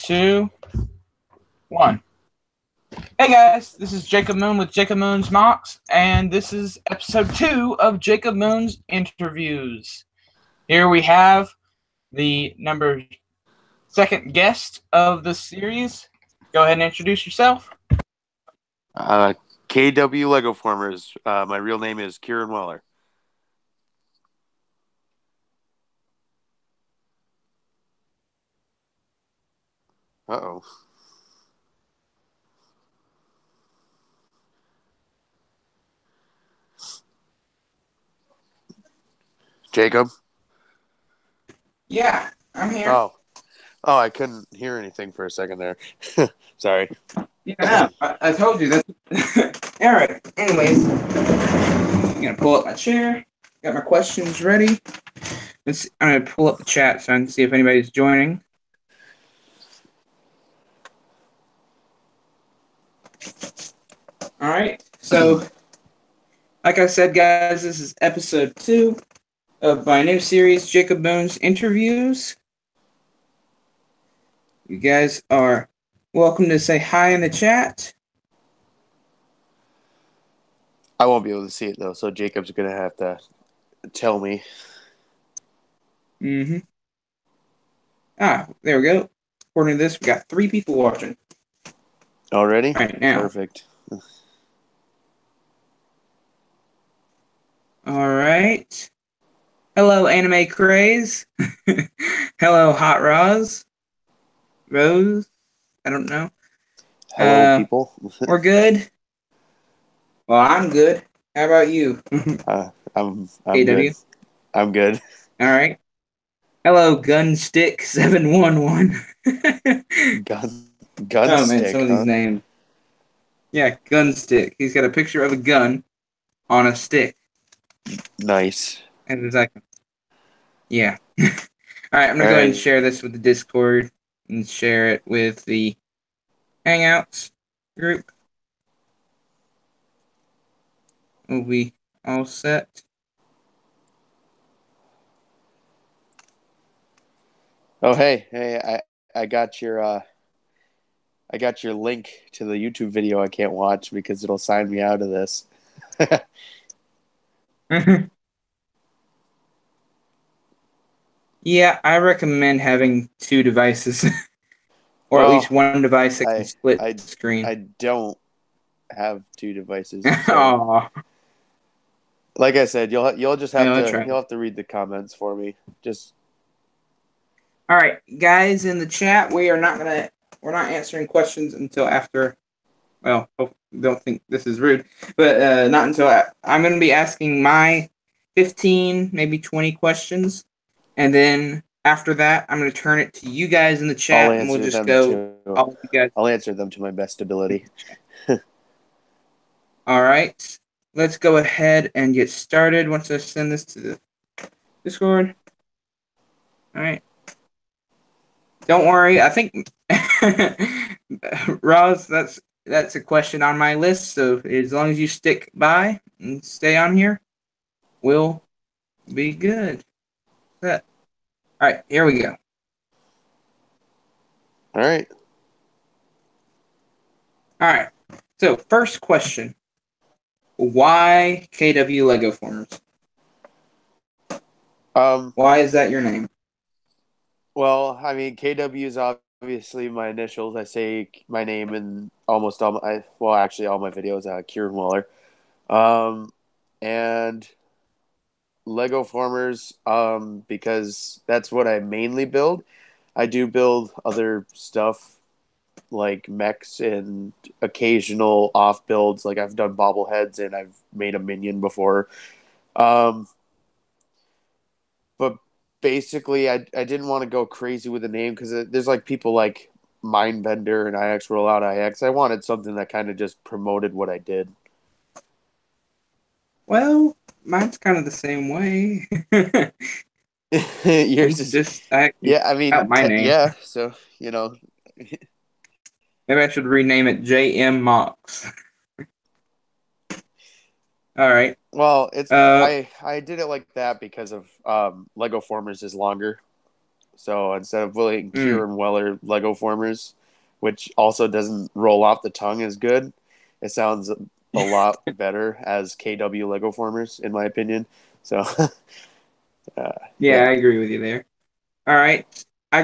2, 1. Hey guys, this is Jacob Moon with Jacob Moon's Mocks, and this is episode 2 of Jacob Moon's Interviews. Here we have the second guest of the series. Go ahead and introduce yourself. KW Legoformers. My real name is Kieran Weller. Uh-oh. Jacob? Yeah, I'm here. Oh, I couldn't hear anything for a second there. Sorry. Yeah, I told you that. All right. Anyways, I'm gonna pull up my chair. Got my questions ready. I'm gonna pull up the chat so I can see if anybody's joining. All right. So, like I said, guys, this is episode 2 of my new series, Jacob Moon's Interviews. You guys are welcome to say hi in the chat. I won't be able to see it, though, so Jacob's going to have to tell me. Mm-hmm. There we go. According to this, we got 3 people watching. Already? Right now. Perfect. All right. Hello, Anime Craze. Hello, Hot Roz. Rose. I don't know. Hello, people. We're good. Well, I'm good. How about you? I'm AW? good. I'm good. All right. Hello, Gunstick711. Gunstick, Oh man, some of huh? these names. Yeah, Gunstick. He's got a picture of a gun on a stick. Nice. And it's like, yeah. All right, I'm going to go ahead and share this with the Discord and share it with the Hangouts group. We'll be all set. Oh, hey, I got your link to the YouTube video I can't watch because it'll sign me out of this. Yeah, I recommend having 2 devices. Or at least one device that can split the screen. I don't have 2 devices. So. Like I said, you'll just have you'll have to read the comments for me. Just all right, guys in the chat, we're not answering questions until after. Well, don't think this is rude, but not until I'm going to be asking my 15, maybe 20 questions, and then after that, I'm going to turn it to you guys in the chat, and we'll just go. I'll answer them to my best ability. All right, let's go ahead and get started. Once I send this to the Discord. All right. Don't worry. I think Roz, that's a question on my list. So as long as you stick by and stay on here, we'll be good. All right, here we go. All right. So first question: why KW Legoformers? Why is that your name? Well, I mean, KW is obviously my initials. I say my name in almost all my all my videos. Kieran Weller, and Legoformers, because that's what I mainly build. I do build other stuff like mechs and occasional off builds. Like I've done bobbleheads and I've made a minion before. But basically, I didn't want to go crazy with the name because there's like people like Mindbender and IX Rollout IX. I wanted something that kind of just promoted what I did. Well, mine's kind of the same way. Yours is just I mean, my name. Yeah, so you know. Maybe I should rename it JM Mox. All right. Well, it's I did it like that because of Legoformers is longer. So instead of building Mm. Pure and Weller Legoformers, which also doesn't roll off the tongue as good, it sounds a lot better as KW Legoformers, in my opinion. So, Yeah, yeah. I agree with you there. All right. How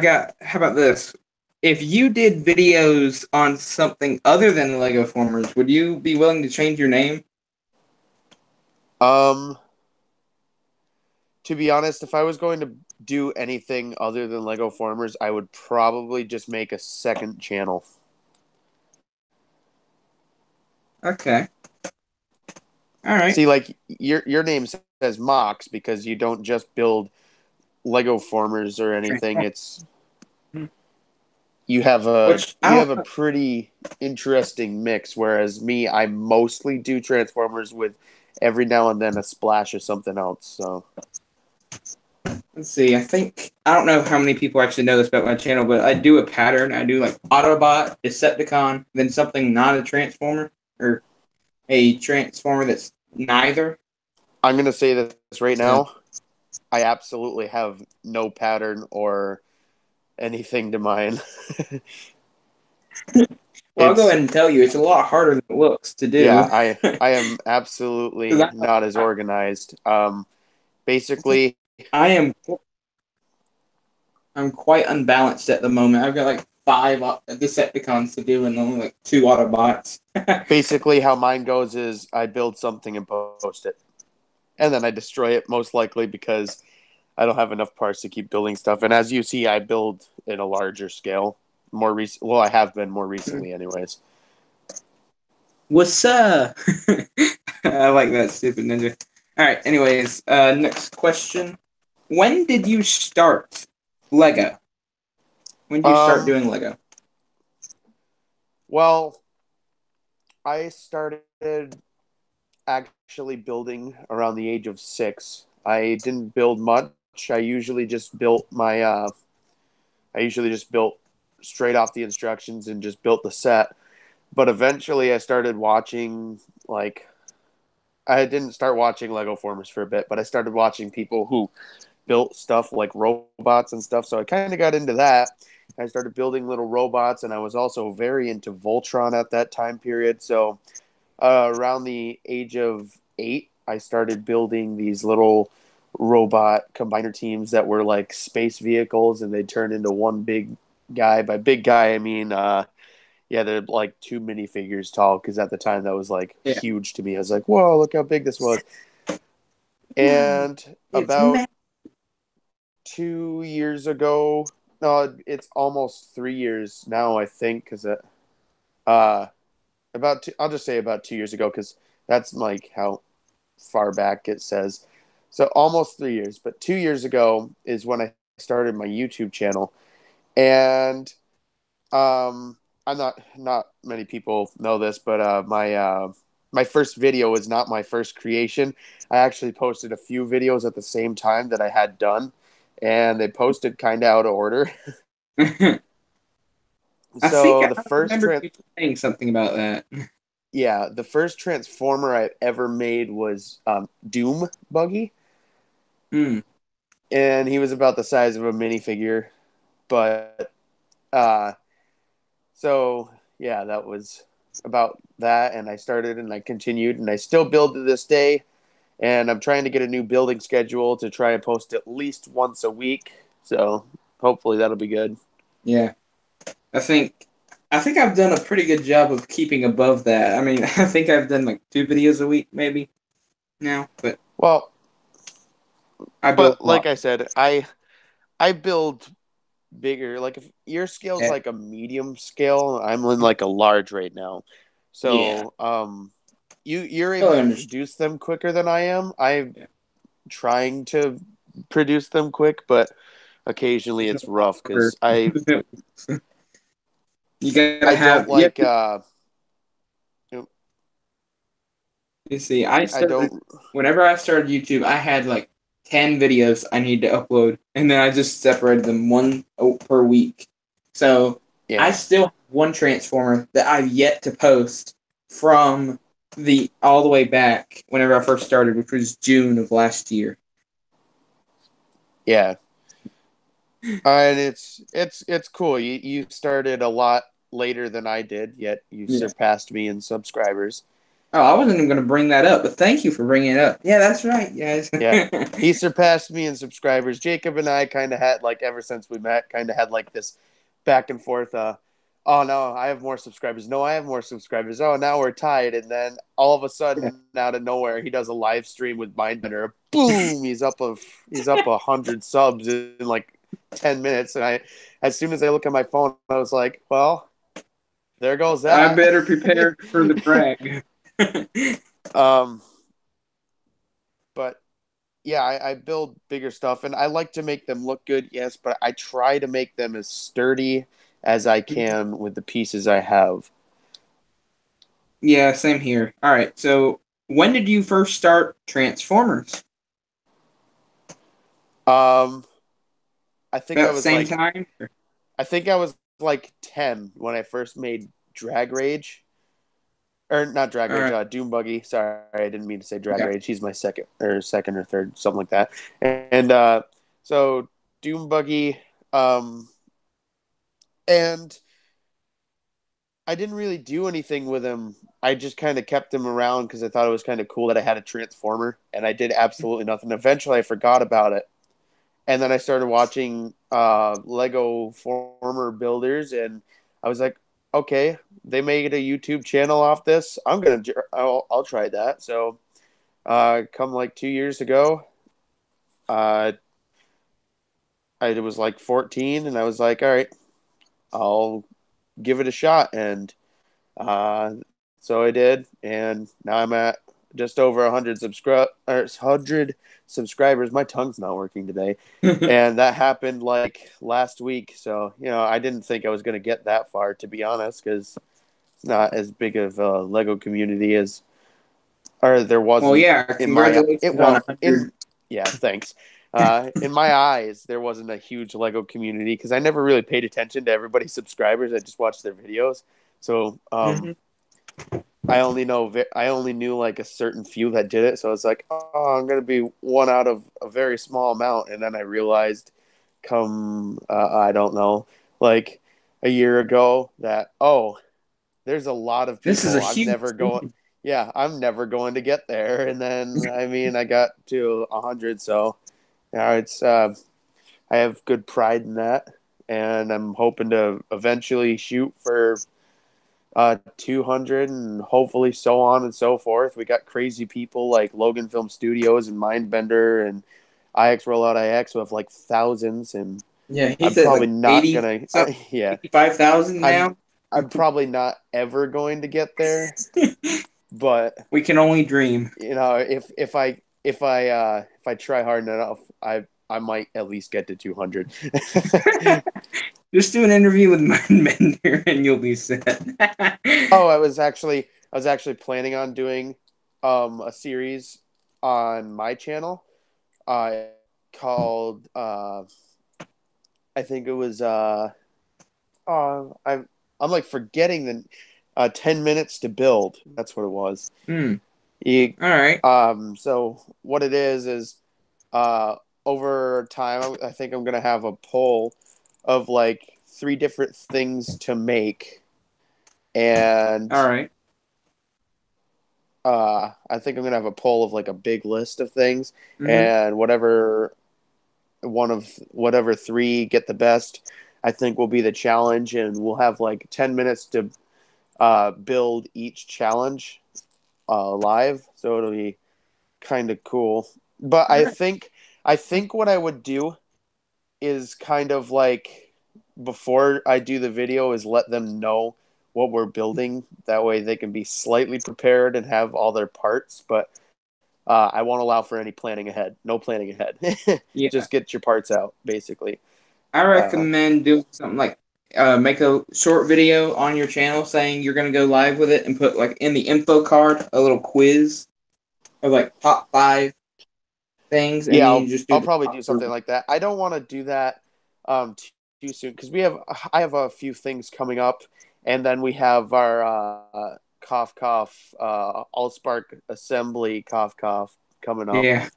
about this? If you did videos on something other than Lego Formers, would you be willing to change your name? Um, to be honest, if I was going to do anything other than Legoformers, I would probably just make a second channel. Okay. All right. See, like your name says Mox because you don't just build Legoformers or anything. Transform. It's you have a Which I you don't have a know. pretty interesting mix. Whereas me, I mostly do Transformers with every now and then a splash of something else. So Let's see. I don't know how many people actually know this about my channel, but I do a pattern. I do like Autobot, Decepticon, then something not a Transformer or a Transformer that's neither. I'm gonna say this right So, now. I absolutely have no pattern or anything to mine. well, I'll go It's ahead and tell you, it's a lot harder than it looks to yeah, do. I am 'Cause absolutely not as organized. Basically, I am I'm quite unbalanced at the moment. I've got like five Decepticons to do and only like two Autobots. basically how mine goes is I build something and post it, and then I destroy it most likely because I don't have enough parts to keep building stuff. And as you see, I build in a larger scale. More recent, well, I have been more recently, anyways. What's up? I like that stupid ninja. All right. Anyways, next question. When did you start Lego? When did you start Um, doing Lego? well, I started actually building around the age of 6. I didn't build much. I usually just built my I usually just built straight off the instructions and just built the set. But eventually I started watching like I didn't start watching Lego Formers for a bit, but I started watching people who built stuff like robots and stuff. So I kind of got into that. I started building little robots, and I was also very into Voltron at that time period. So around the age of 8, I started building these little robot combiner teams that were like space vehicles, and they turned into one big guy. By big guy, I mean, yeah, they're like 2 minifigures tall because at the time that was like Yeah. huge to me. I was like, whoa, look how big this was. And It's about 2 years ago, no, it's almost 3 years now, I think, because uh, I'll just say about 2 years ago because that's like how far back it says. So almost 3 years, but 2 years ago is when I started my YouTube channel, and I'm not many people know this, but my first video was not my first creation. I actually posted a few videos at the same time that I had done, and they posted kind of out of order. So the I first remember you saying something about that. yeah, the first Transformer I ever made was Doom Buggy, Hmm. and he was about the size of a minifigure. But uh, so yeah, that was about that, and I started and I continued, and I still build to this day. And I'm trying to get a new building schedule to try and post at least once a week. So hopefully that'll be good. Yeah. I think I think I've done a pretty good job of keeping above that. I mean, I think I've done like 2 videos a week maybe now, but Well, I build but a lot. like I said, I build bigger. Like if your scale's Yeah. like a medium scale, I'm in like a large right now. Yeah. So you're able Totally to understand. produce them quicker than I am. I'm Yeah. trying to produce them quick, but occasionally There's it's no rough order. because I You gotta I don't have. Yep. like You see, I don't whenever I started YouTube, I had like 10 videos I need to upload, and then I just separated them per week. So I yeah. still have one Transformer that I've yet to post from the all the way back whenever I first started, which was June of last year. Yeah. And it's cool. You started a lot later than I did, yet you Yeah. surpassed me in subscribers. Oh, I wasn't even going to bring that up, but thank you for bringing it up. Yeah, that's right, guys. Yeah, he surpassed me in subscribers. Jacob and I kind of had like ever since we met, kind of had like this back and forth. Oh no, I have more subscribers. No, I have more subscribers. Oh, now we're tied. And then all of a Yeah. sudden, out of nowhere, he does a live stream with Mindbender. Boom! He's up 100 subs in like 10 minutes. And as soon as I look at my phone, I was like, well, there goes I that. better prepare for the brag. um, but yeah, I build bigger stuff, and I like to make them look good, yes, but I try to make them as sturdy as I can with the pieces I have. Yeah, same here. All right, so when did you first start Transformers? Um, I think I About the was same like, time? I think I was like 10 when I first made Drag Rage, or not Drag All Rage, right. Doom Buggy. Sorry, I didn't mean to say Drag Okay. Rage. He's my second or third, something like that. And so Doom Buggy, um, and I didn't really do anything with him. I just kind of kept him around because I thought it was kind of cool that I had a transformer, and I did absolutely nothing. Eventually, I forgot about it, and then I started watching Legoformer builders, and I was like, okay, they made a YouTube channel off this. I'll try that. So, come like 2 years ago, uh, I was like 14, and I was like, all right, I'll give it a shot, and Uh, so I did, and now I'm at just over 100 subscribers. My tongue's not working today, and that happened like last week. So I didn't think I was going to get that far, to be honest, because it's not as big of a Lego community as, or there Well, wasn't yeah, in my congratulations it. on Well, 100. yeah, thanks. In my eyes, there wasn't a huge Lego community because I never really paid attention to everybody's subscribers. I just watched their videos. So, Mhm. I only knew like a certain few that did it, so it's like, oh, I'm gonna be one out of a very small amount, and then I realized, I don't know, like a year ago, that there's a lot of This is a people. huge thing. Yeah, I'm never going to get there, and then I mean, I got to 100, so yeah, it's I have good pride in that, and I'm hoping to eventually shoot for 200 and hopefully so on and so forth. We got crazy people like Logan Film Studios and Mindbender and IX Rollout IX who have like thousands, and Yeah, he's I'm at probably like not 80, gonna so yeah, 85,000 I'm now. I'm probably not ever going to get there, but We can only dream. if I try hard enough, I might at least get to 200. Just do an interview with Mender and you'll be set. Oh, I was actually planning on doing a series on my channel uh called I think it was I'm like forgetting the 10 minutes to build. That's what it was. Hmm. You, All right. so what it is uh over time I think I'm gonna have a poll of like three different things to make, and All right. I think I'm gonna have a poll of like a big list of things, Mm-hmm. and whatever three get the best, I think will be the challenge, and we'll have like 10 minutes to build each challenge live, so it'll be kind of cool. But All right. I think what I would do is kind of like before I do the video is let them know what we're building. That way they can be slightly prepared and have all their parts. But I won't allow for any planning ahead. No planning ahead. Yeah. Just get your parts out, basically. I Uh, recommend doing something like make a short video on your channel saying you're going to go live with it and put like in the info card a little quiz of like top 5 things and yeah, then you just do I'll the probably top do 3. something like that. I don't want to do that too soon because I have a few things coming up, and then we have our cough cough Allspark assembly cough coming up. Yeah.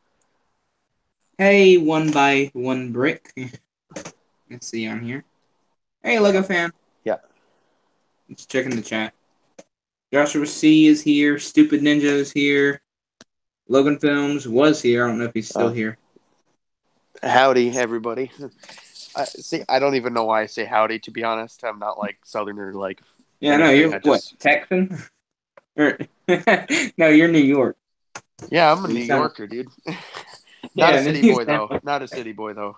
Hey, 1 by 1 brick. Let's see on here. Hey, Lego fan. Yeah. Let's check in the chat. Joshua C is here. Stupid Ninja is here. Logan Films was here. I don't know if he's still here. Howdy, everybody. I don't even know why I say howdy, to be honest. I'm not like Southerner, like. Yeah, no, you're what, Texan? No, you're New York. Yeah, I'm a New Yorker, dude. Not a city boy, though. Not a city boy, though.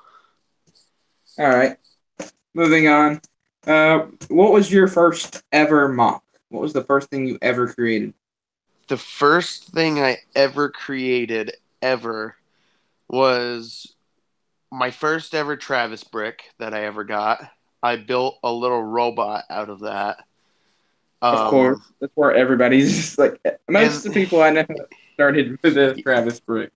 All right. Moving on. What was your first ever mock? What was the first thing you ever created? The first thing I ever created, was my first ever Travis brick that I ever got. I built a little robot out of that. Of course. That's where everybody's just like, most of the people I know started with a Travis brick.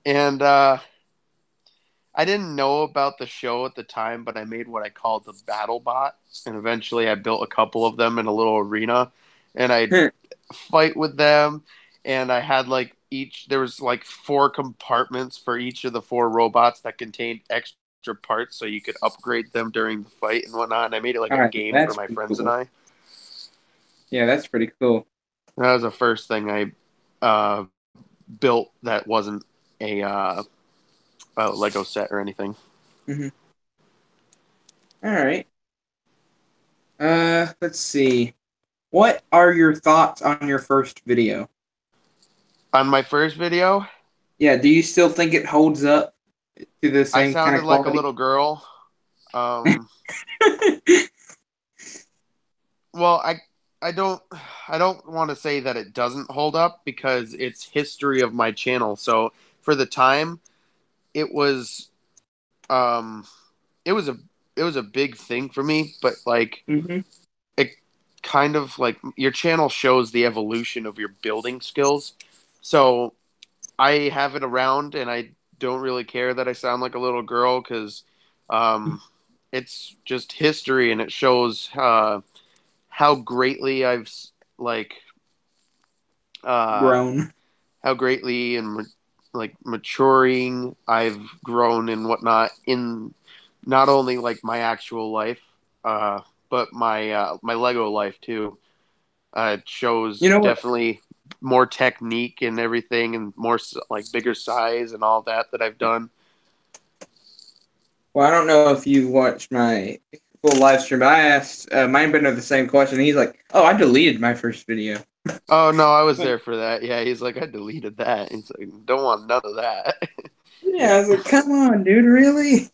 And I didn't know about the show at the time, but I made what I called the battle bot. And eventually I built a couple of them in a little arena. And I'd fight with them. And I had there was 4 compartments for each of the 4 robots that contained extra parts so you could upgrade them during the fight and whatnot. And I made it a game for my friends and I. Yeah, that's pretty cool. That was the first thing I built that wasn't a Lego set or anything. Mm-hmm. All right. Let's see. What are your thoughts on your first video? On my first video? Yeah, do you still think it holds up to the same kind of quality? I sounded like a little girl. Well, I don't want to say that it doesn't hold up because it's history of my channel. So for the time, it was it was a big thing for me, but it kind of your channel shows the evolution of your building skills. So I have it around and I don't really care that I sound like a little girl because it's just history and it shows how greatly I've grown, how greatly and maturing I've grown and whatnot in not only my actual life, but my Lego life too. It shows definitely more technique and everything, and more bigger size and all that I've done. Well, I don't know if you watched my full live stream, but I asked Mindbender the same question. He's like, "Oh, I deleted my first video." Oh no, I was there for that. Yeah, he's like, "I deleted that." He's like, "Don't want none of that." Yeah, I was like, "Come on, dude, really?"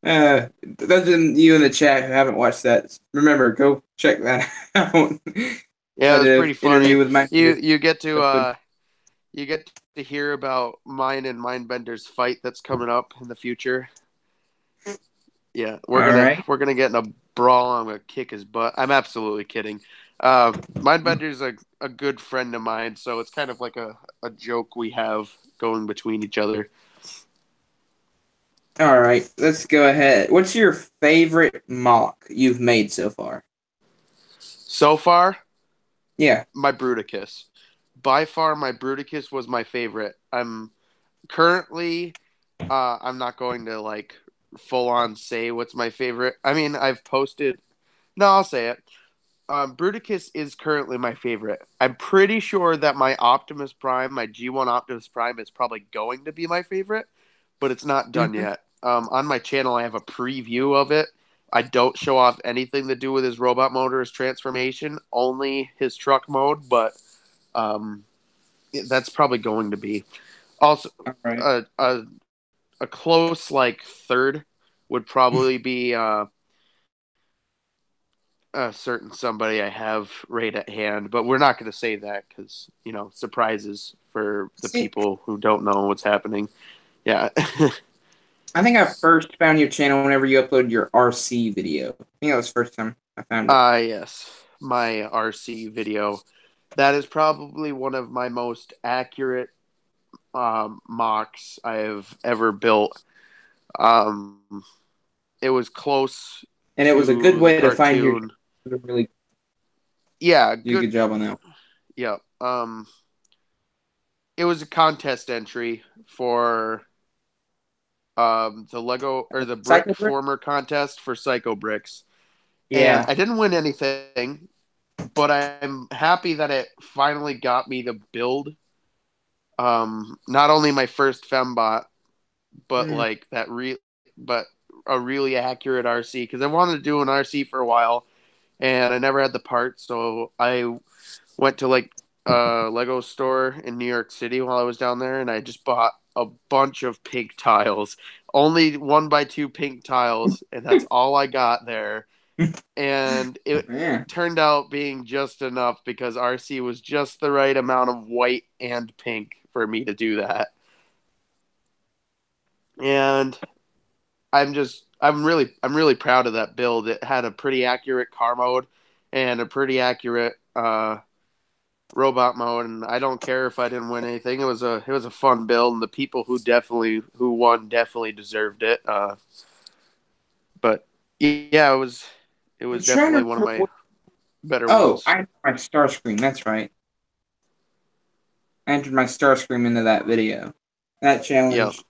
Those of you in the chat who haven't watched that, remember, go check that out. Yeah, it was pretty funny. With you get to hear about mine and Mindbender's fight that's coming up in the future. Yeah, we're gonna get in a brawl. I'm gonna kick his butt. I'm absolutely kidding. Mindbender's a good friend of mine, so it's kind of like a joke we have going between each other. All right, let's go ahead. What's your favorite mock you've made so far? So far? Yeah. My Bruticus. By far, my Bruticus was my favorite. I'm currently, I'm not going to full on say what's my favorite. I mean, I've posted. No, I'll say it. Bruticus is currently my favorite. I'm pretty sure that my Optimus Prime, my G1 Optimus Prime, is probably going to be my favorite, but it's not done yet. On my channel, I have a preview of it. I don't show off anything to do with his robot motor, his transformation, only his truck mode, but that's probably going to be. Also, a close third would probably be a certain somebody I have right at hand, but we're not going to say that because surprises for the people who don't know what's happening. Yeah. I think I first found your channel whenever you uploaded your RC video. I think that was the first time I found it. Yes, my RC video. That is probably one of my most accurate mocks I've ever built. It was close, and it was a good way to find your really. Yeah, good job on that. Yeah. It was a contest entry for the Lego or the Psycho brick Brick? former contest for Psycho Bricks, and Yeah. I didn't win anything, but I'm happy that it finally got me to build not only my first fembot, but Mm. like but a really accurate RC because I wanted to do an RC for a while and I never had the parts, so I went to like a Lego store in New York City while I was down there, and I just bought a bunch of pink tiles, only 1x2 pink tiles, and that's all I got there. And it Yeah. turned out being just enough because RC was just the right amount of white and pink for me to do that. And I'm really proud of that build. It had a pretty accurate car mode and a pretty accurate robot mode, and I don't care if I didn't win anything. It was a fun build, and the people who won definitely deserved it. But yeah, it was I'm trying to definitely one of remember my better Oh, ones. I entered my star screen. That's right. I entered my star screen into that video. That Yeah, challenge.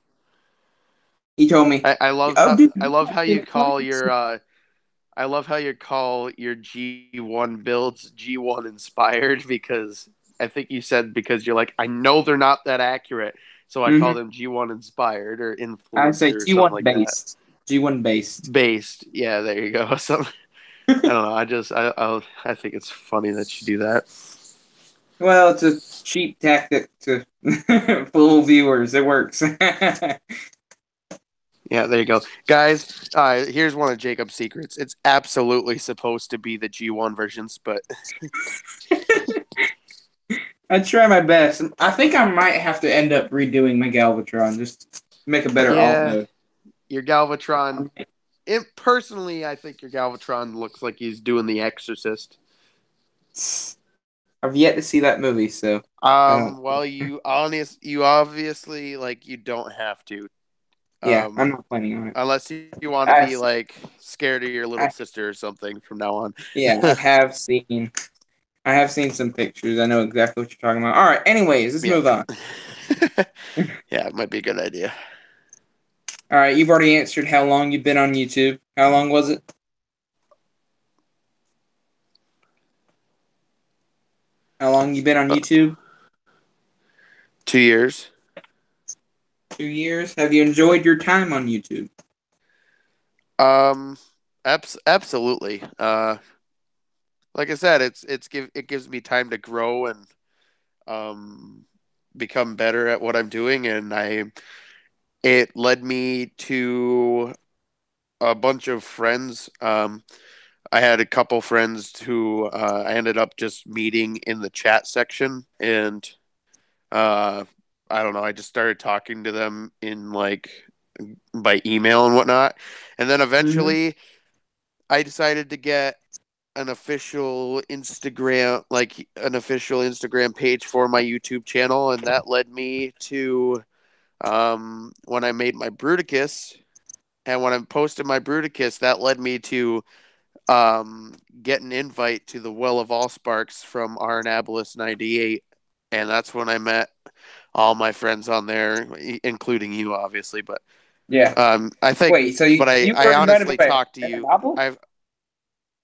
He told me, I love "Oh, how dude, I you love got how you the call comments." your I love how you call your G1 builds G1 inspired because I think you said because you're like, I know they're not that accurate, so I call Mhm. them G1 inspired or I influenced say or something G1 like that. based. G1 based. Based, yeah, there you go. So I don't know. I think it's funny that you do that. Well, it's a cheap tactic to fool viewers. It works. Yeah, there you go, guys. Here's one of Jacob's secrets. It's absolutely supposed to be the G1 versions, but I try my best. I think I might have to end up redoing my Galvatron just to make a better alt yeah, mode. your Galvatron. Personally, I think your Galvatron looks like he's doing The Exorcist. I've yet to see that movie, so I don't. Well, you obviously like you don't have to, Yeah, I'm um, not planning on it. unless you want to I, be like scared of your little I sister or something from now on. yeah, I have seen some pictures. I know exactly what you're talking about. All right. Anyways, let's Yeah, move on. yeah, it might be a good idea. All right. You've already answered how long you've been on YouTube. How long was it? How long you been on Uh, YouTube? 2 years. 2 years. Have you enjoyed your time on YouTube? Um, absolutely. Like I said, it gives me time to grow and um become better at what I'm doing, and it led me to a bunch of friends. I had a couple friends who I ended up just meeting in the chat section, and uh, I don't know. I just started talking to them in like by email and whatnot, and then Mm-hmm. eventually I decided to get an official Instagram page for my YouTube channel, and that led me to when I made my Bruticus, and when I posted my Bruticus, that led me to get an invite to the Well of All Sparks from Arnabolus 98, and that's when I met all my friends on there, including you, obviously. But Yeah. I think, Wait. So but I you I were invited honestly by talked to a you. novel? I've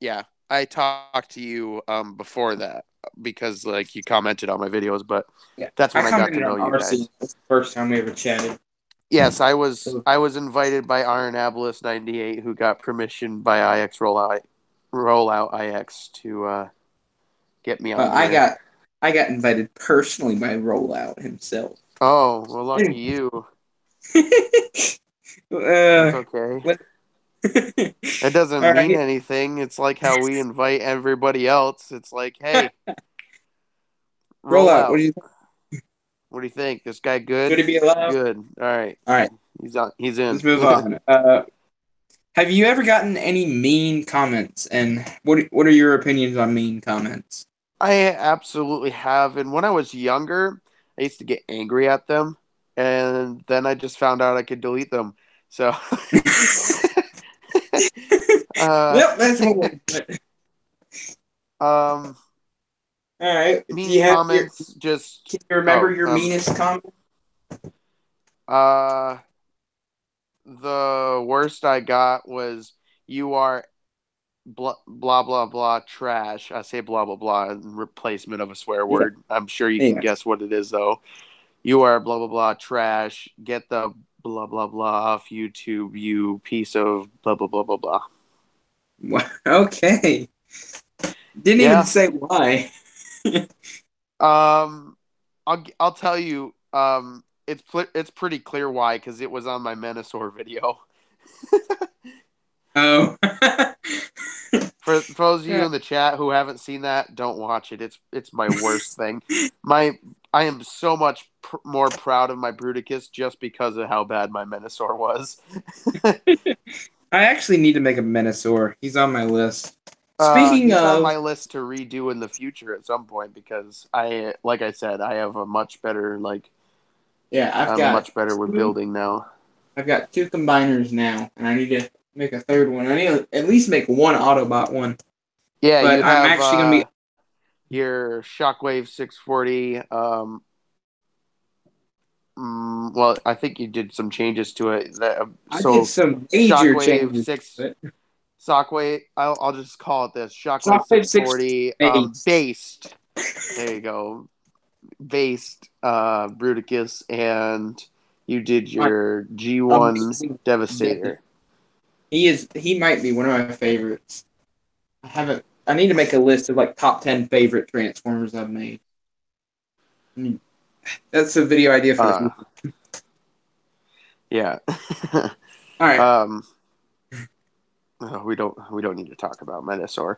Yeah, I talked to you before that because like you commented on my videos, but Yeah. that's I when I got to commented know on you RC. guys. That's the first time we ever chatted. Yes, I was So, I was invited by Arnabolus 98 who got permission by Rollout IX to get me well, on here. I got invited personally by Rollout himself. Oh, well, lucky you. That's uh, okay. what? It doesn't All mean right. anything. It's like how we invite everybody else. It's like, hey, roll Rollout. What do out. you? What do you think? This guy Should good? he be allowed? Good. All right. All right. He's on. He's in. Let's move on. Have you ever gotten any mean comments? And what are your opinions on mean comments? I absolutely have. And when I was younger, I used to get angry at them, and then I just found out I could delete them. So, uh, Well, that's one. um, All right. Do mean you have your? comments just Can you remember oh your meanest comment? uh The worst I got was you are blah blah blah blah trash. I say blah blah blah in replacement of a swear Yeah. word. I'm sure you can Yeah. guess what it is though. You are blah blah blah trash. Get the blah blah blah off YouTube, you piece of blah blah blah blah blah. Okay. Didn't even Yeah. say why. I'll tell you. It's pretty clear why because it was on my Menasor video. Oh. For those of you Yeah. in the chat who haven't seen that, don't watch it. It's my worst thing. I am so much more proud of my Bruticus just because of how bad my Menasor was. I actually need to make a Menosaur. He's on my list. Speaking He's on of, my list to redo in the future at some point because like I said, I have a much better yeah, I'm much better with building now. I've got two combiners now, and I need to make a third one. I need to at least make one Autobot one. Yeah, you But I'm have actually gonna be. your Shockwave 640. Well, I think you did some changes to it. I did some major Shockwave changes. six, To it. Shockwave. I'll just call it this. Shockwave Shockwave 640. base. Based. There you go. Based Bruticus, and you did your G1 Amazing. Devastator. He might be one of my favorites. I need to make a list of like top 10 favorite Transformers I've made. That's a video idea for the future. Yeah. All right. We don't need to talk about Menasor.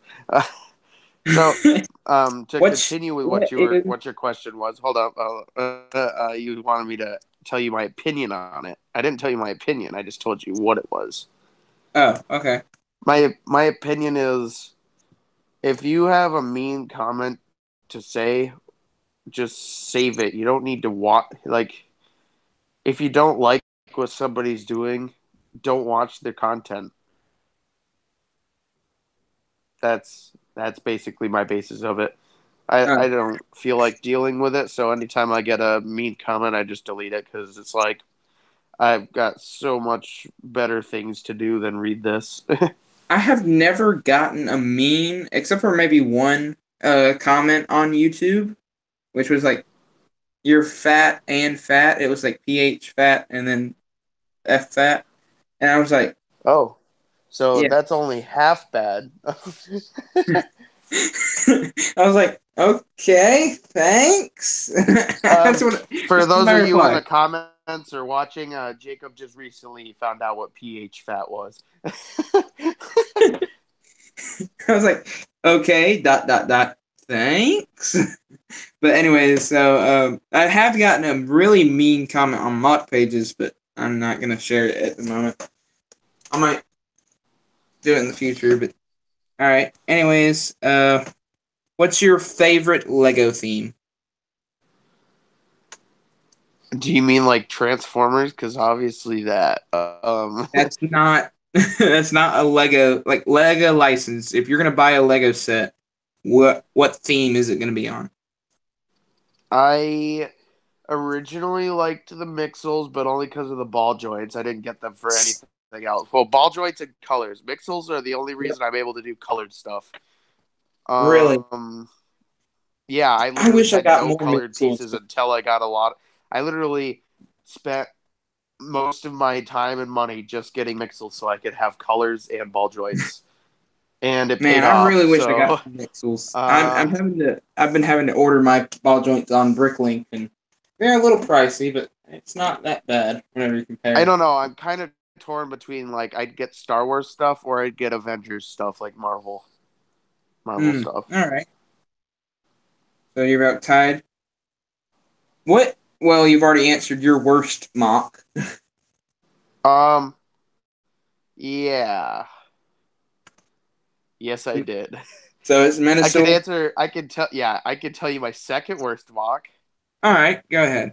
So, to continue with what your question was, hold up. You wanted me to tell you my opinion on it. I didn't tell you my opinion. I just told you what it was. Oh, okay. My opinion is, if you have a mean comment to say, just save it. You don't need to watch. If you don't like what somebody's doing, don't watch their content. That's basically my basis of it. I don't feel like dealing with it, so anytime I get a mean comment, I just delete it because it's like I've got so much better things to do than read this. I have never gotten a mean, except for maybe one comment on YouTube, which was like, "You're fat and fat." It was like PH fat and then F fat, and I was like, Oh, so "Yeah." that's only half bad. I was like, "Okay, thanks." That's For those my of you in the reply. comments or watching, Jacob just recently found out what pH fat was. I was like, "Okay, dot dot dot, thanks." But anyways, so I have gotten a really mean comment on mod pages, but I'm not gonna share it at the moment. I might do it in the future, but all right. Anyways, what's your favorite Lego theme? Do you mean like Transformers? Because obviously that. That's not that's not a Lego license. If you're gonna buy a Lego set, what theme is it gonna be on? I originally liked the Mixels, but only because of the ball joints. I didn't get them for anything else. Well, ball joints and colors. Mixels are the only reason I'm able to do colored stuff. Really? Yeah, I I literally wish I had got no more colored Mixels. pieces until I got a lot. I literally spent most of my time and money just getting Mixels so I could have colors and ball joints, and it Man, paid I off. really wish I So, got Mixels. I've been having to order my ball joints on Bricklink, and they're a little pricey, but it's not that bad whenever you I compare. don't know. I'm kind of torn between I'd get Star Wars stuff or I'd get Avengers stuff like Marvel stuff. All right. So you're about tied. What? Well, you've already answered your worst mock. Um, yeah, yes, I did. So it's Minnesota. I could tell. Yeah, I could tell you my second worst mock. All right, go ahead.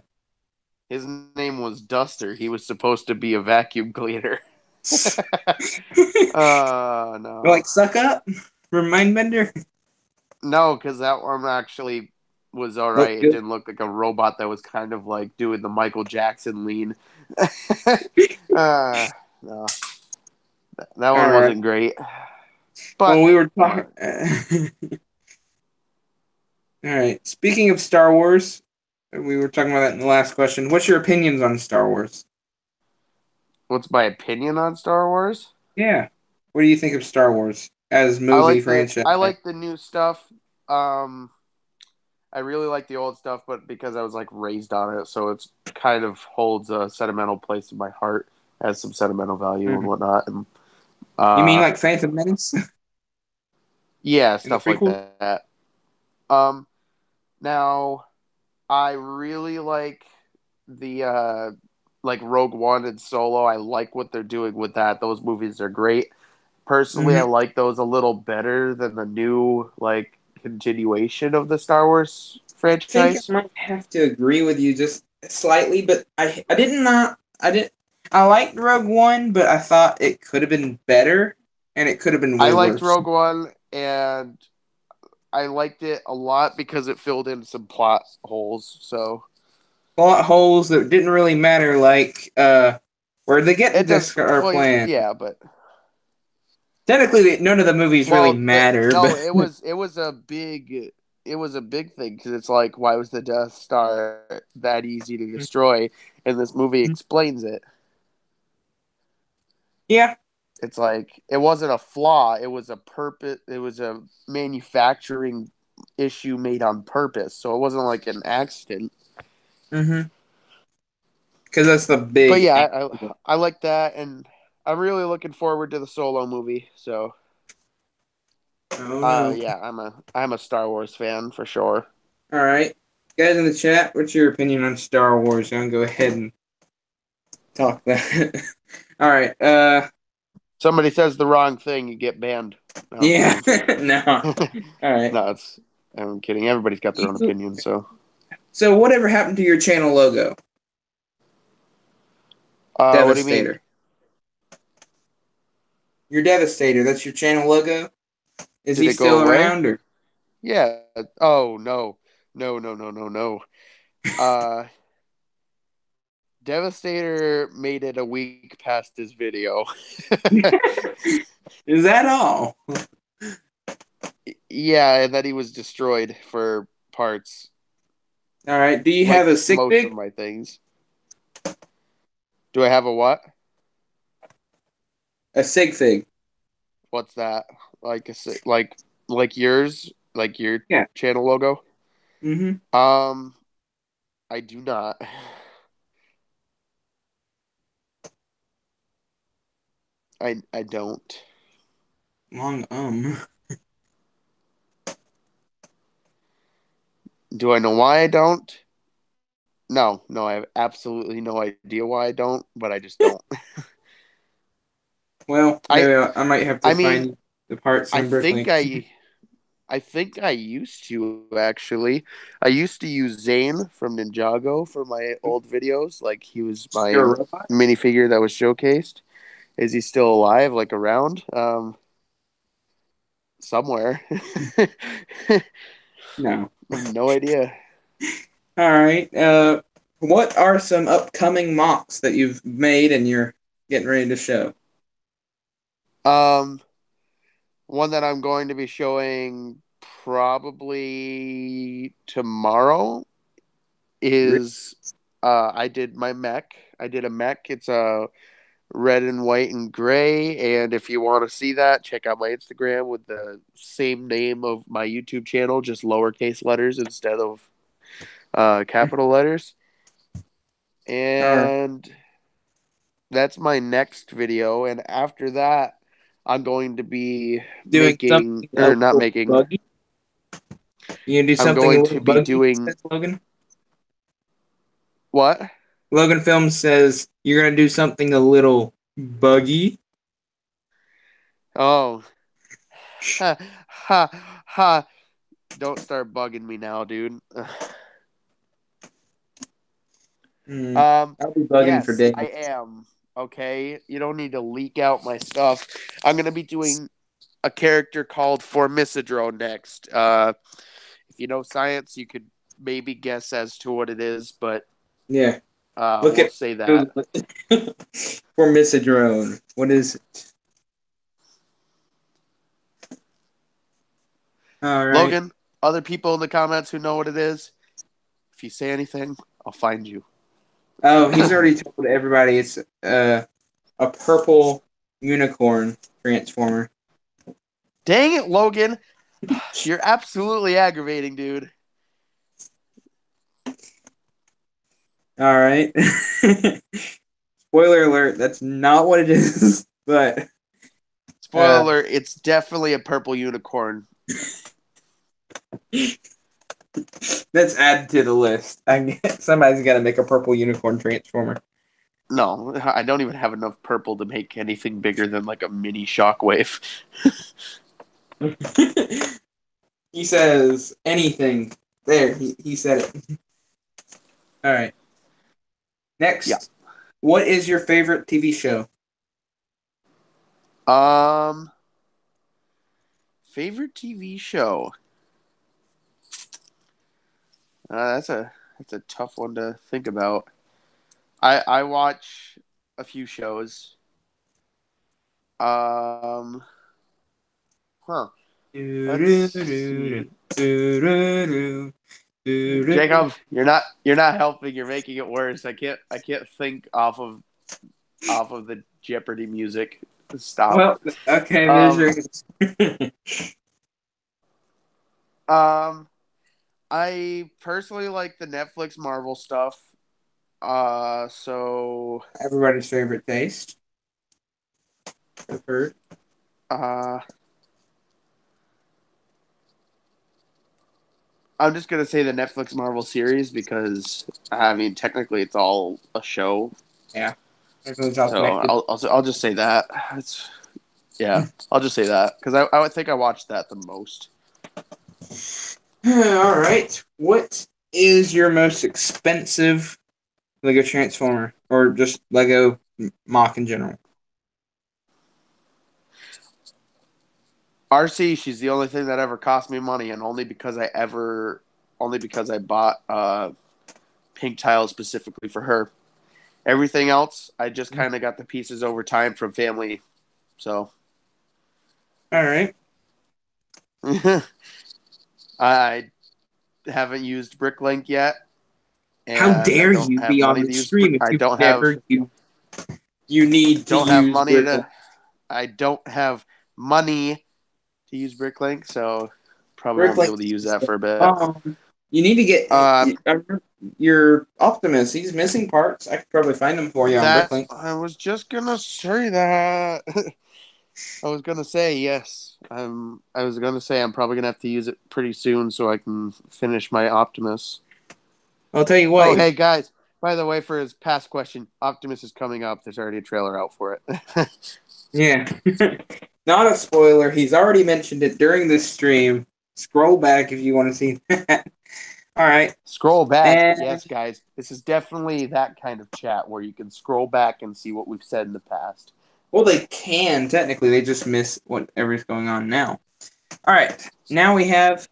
His name was Duster. He was supposed to be a vacuum cleaner. No. Like suck up from Mindbender. No, because that one actually was all Look right. It good. didn't look like a robot that was kind of like doing the Michael Jackson lean. uh, No, that All one right. wasn't great. Well, But we were come talking. on. All right. Speaking of Star Wars, we were talking about that in the last question. What's your opinions on Star Wars? What's my opinion on Star Wars? Yeah. What do you think of Star Wars as movie franchise? I like the new stuff. Um, I really like the old stuff, but because I was like raised on it, so it's kind of holds a sentimental place in my heart, has some sentimental value and Mhm. whatnot. And You mean uh, like Phantom Menace yeah, in the stuff like prequel? that. Um, Now I really the like Rogue One and Solo. I like what they're doing with that. Those movies are great. Personally, I Mm-hmm. like those a little better than the new like continuation of the Star Wars I think franchise. I might have to agree with you just slightly, but I did not I didn't I liked Rogue One, but I thought it could have been better and it could have been I way liked worse. Rogue One and I liked it a lot because it filled in some plot holes. So Plot holes that didn't really matter, like where they get the it Death does Star well, plan. yeah, but Technically, none of the movies really matter, no, but it was a big thing because it's like why was the Death Star that easy to destroy? And this movie explains it. yeah, It's like it wasn't a flaw; it was a purpose. It was a manufacturing issue made on purpose, so it wasn't like an accident. mm-hmm. Because that's the But big. yeah, I like that, and I'm really looking forward to the Solo movie. So Oh no! yeah, I'm a Star Wars fan for sure. All right, guys in the chat, what's your opinion on Star Wars? I'm gonna go ahead and talk that. All right. Somebody says the wrong thing, you get banned. No, I'm Yeah. kidding. No. All right. No, I'm kidding. Everybody's got their own You, opinion. So, so whatever happened to your channel logo? what do you mean? Devastator. Your Devastator. That's your channel logo. Is Did he it go still away? around or? Yeah. Oh no, no, no, no, no, no. Uh, Devastator made it a week past his video. Is that all? Yeah, and then he was destroyed for parts, All right. Do you have like a sig most of fig? my things. Do I have a what? A sig fig. What's that? Like like yours, like your Yeah. channel logo? Mm-hmm. Um, I do not. I don't. Long Do I know why I don't? No, no, I have absolutely no idea why I don't, but I just don't. Well, I maybe I might have to I mean, find the parts I number think link. I think I used to actually. I used to use Zane from Ninjago for my old videos. Like he was my You're a robot? minifigure that was showcased. Is he still alive? Like around? Somewhere. No. No idea. All right. What are some upcoming mocks that you've made and you're getting ready to show? Um, One that I'm going to be showing probably tomorrow is I did my mech. I did a mech. It's a red and white and gray. And if you want to see that, check out my Instagram with the same name of my YouTube channel, just lowercase letters instead of capital letters. Or And that's my next video. And after that, I'm going to be doing making, something a or not little making, buggy? You gonna do I'm something a going little to be buggy? doing Says Logan. what? Logan Films says you're gonna do something a little buggy. Oh, ha, ha, ha. Don't start bugging me now, dude. Hmm. I'll be bugging for Yes, days. I am. Okay, you don't need to leak out my stuff. I'm gonna be doing a character called Formisidro next. If you know science, you could maybe guess as to what it is, but Yeah. Look We'll at say that. for Miss a Drone. What is it? All right. Logan, other people in the comments who know what it is, if you say anything, I'll find you. Oh, he's already told everybody it's a purple unicorn transformer. Dang it, Logan. You're absolutely aggravating, dude. All right. Spoiler alert, that's not what it is, but Spoiler alert, it's definitely a purple unicorn. let's add to the list. Somebody's got to make a purple unicorn transformer. No, I don't even have enough purple to make anything bigger than like a mini Shockwave. He says anything. There, he said it. All right. Next, Yeah. what is your favorite TV show? Favorite TV show. That's a tough one to think about. I watch a few shows. Huh. Let's see. Jacob, you're not helping. You're making it worse. I can't think off of the Jeopardy music. Stop. Well, okay, there's your. I personally like the Netflix Marvel stuff. So Everybody's favorite taste. I've heard. I'm just gonna say the Netflix Marvel series because I mean technically it's all a show. Yeah, everyone's all So connected. I'll just say that. I'll just say that because I would think I watched that the most. All right. What is your most expensive Lego Transformer, or just Lego Mock in general? RC, she's the only thing that ever cost me money, and only because I bought pink tiles specifically for her. Everything else, I just kind of got the pieces over time from family. So, All right. I haven't used Bricklink yet, How and I dare don't you have be on money the to use. stream if I you've don't have never you need to don't have use money Bricklink. to. I don't have money to use Bricklink, so probably won't be able to use that for a bit. You need to get Um, your Optimus. He's missing parts. I could probably find them for you on Bricklink. I was just gonna say that. I was gonna say yes. I was gonna say I'm probably gonna have to use it pretty soon so I can finish my Optimus. I'll tell you Oh, what. hey guys! By the way, for his past question, Optimus is coming up. There's already a trailer out for it. Yeah. Not a spoiler. He's already mentioned it during this stream. Scroll back if you want to see that. All right. Scroll back. And Yes, guys. This is definitely that kind of chat where you can scroll back and see what we've said in the past. well, they can technically. They just miss whatever's going on now. All right. Now we have.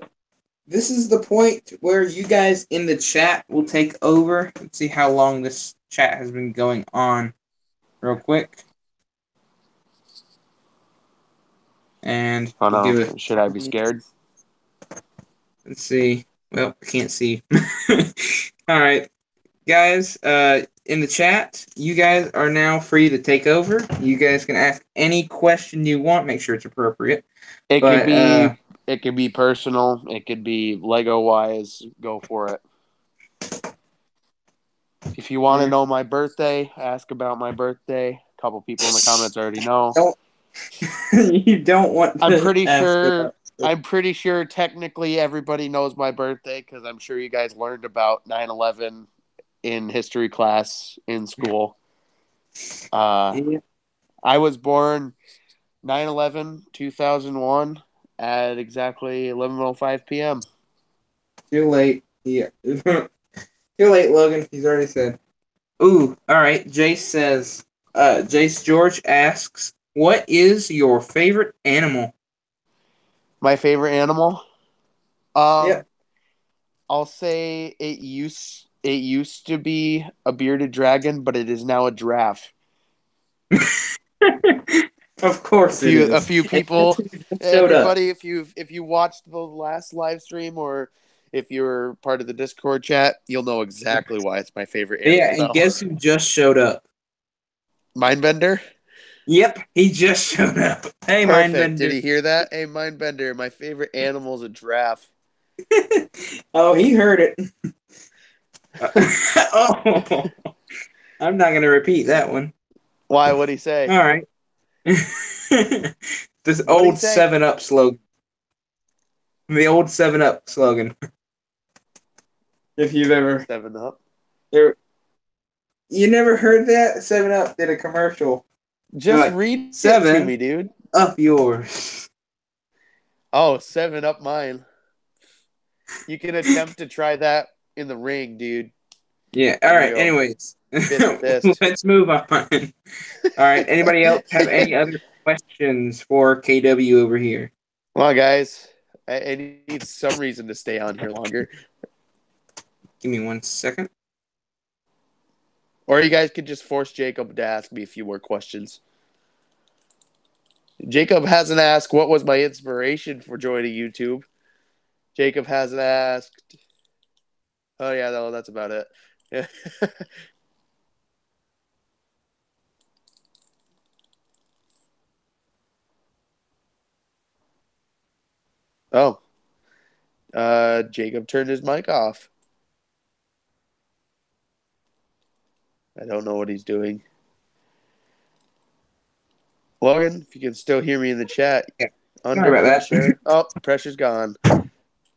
This is the point where you guys in the chat will take over. Let's see how long this chat has been going on. Real quick. And Oh we'll no! give it. Should I be scared? Let's see. Well, I can't see. All right, guys. In the chat, you guys are now free to take over. You guys can ask any question you want. Make sure it's appropriate. It could But be. It could be personal. It could be Lego wise. Go for it. If you want to know my birthday, ask about my birthday. A couple people in the comments already know. You don't want to I'm pretty ask sure. about I'm pretty sure technically everybody knows my birthday because I'm sure you guys learned about 9/11 in history class in school. Yeah. I was born 9/11 2001 at exactly 11:05 p.m. Too late. Yeah. Too late, Logan. He's already said. Ooh, all right. Jace says, Jace George asks, what is your favorite animal? My favorite animal. Yep. I'll say it It used to be a bearded dragon, but it is now a giraffe. Of course it A is. few And guess people, who just showed up? everybody, if you watched the last live stream or if you're part of the Discord chat, you'll know exactly why it's my favorite Yeah, animal and now. guess who just showed up? Mindbender? Yep, he just showed up. Hey, Perfect. Did Mindbender. he hear that? Hey, Mindbender, my favorite animal is a giraffe. Oh, he heard it. Oh, I'm not going to repeat that one. Why? What'd he say? All right. This What'd he old say? 7 Up slogan. The old 7 Up slogan. If you've ever. 7 Up. You never heard that? 7 Up did a commercial. They're Just like, read it to 7 me, dude. Up yours. Oh, 7 Up mine. You can attempt to try that in the ring, dude. Yeah, all For right. real. Anyways, Fist to fist. let's move on. All right. Anybody else have any other questions for KW over here? Come on, guys. I need some reason to stay on here longer. Give me 1 second. Or you guys could just force Jacob to ask me a few more questions. Jacob hasn't asked what was my inspiration for joining YouTube. Jacob hasn't asked. Oh, yeah, no, that's about it. Yeah. Oh. Jacob turned his mic off. I don't know what he's doing. Logan, if you can still hear me in the chat. Yeah. Sorry Under about that. pressure. Oh, pressure's gone. All